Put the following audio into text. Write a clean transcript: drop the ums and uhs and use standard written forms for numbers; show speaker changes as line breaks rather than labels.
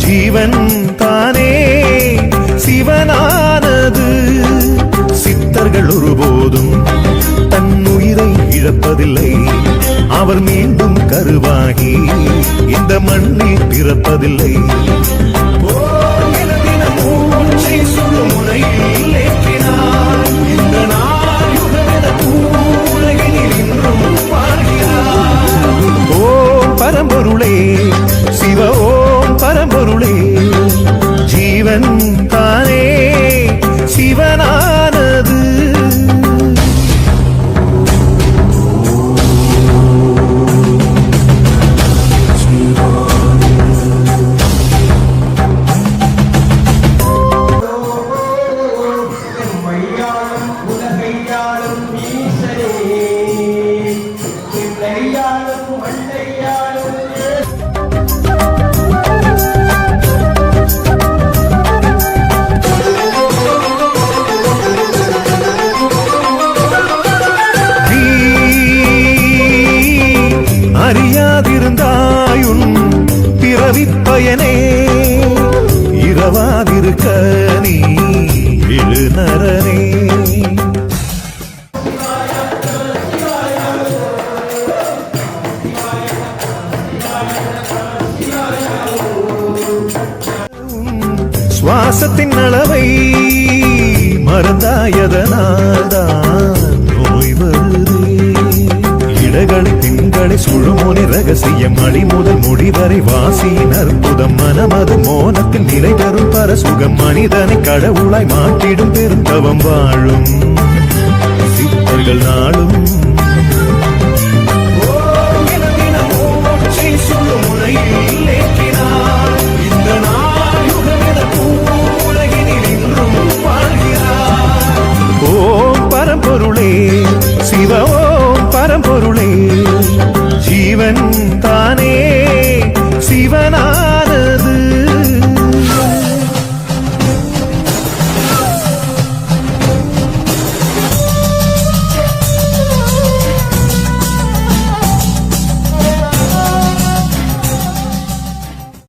ஜீவன் தானே சிவனானது. சித்தர்கள் ஒருபோதும் தன் உயிரை இழப்பதில்லை. அவர் மீண்டும் கருவாகி இந்த மண்ணில் பிறப்பதில்லை. ஓம் பரம்பொருளே சிவ ஓம் பரம்பொருளே, ஜீவன் தானே சிவனானது. அறியாதிருந்தாயுன் பிறவிப்பயனே, இரவாதிருக்க நீ எழுநரனே. சுவாசத்தின் அளவை மறந்தாயதனால்தான் நோய் வருதே. இடகளை திங்களை சுழுமொழி ரகசியம் அடி முதல் முடிவரை வாசியின் அற்புதம். மனமது மோனத்தில் நிலை தரும் பரசுகம் மனிதனை கடவுளாய் மாற்றிடும் பெருந்தவம் வாழும் சித்தர்கள் நாளும்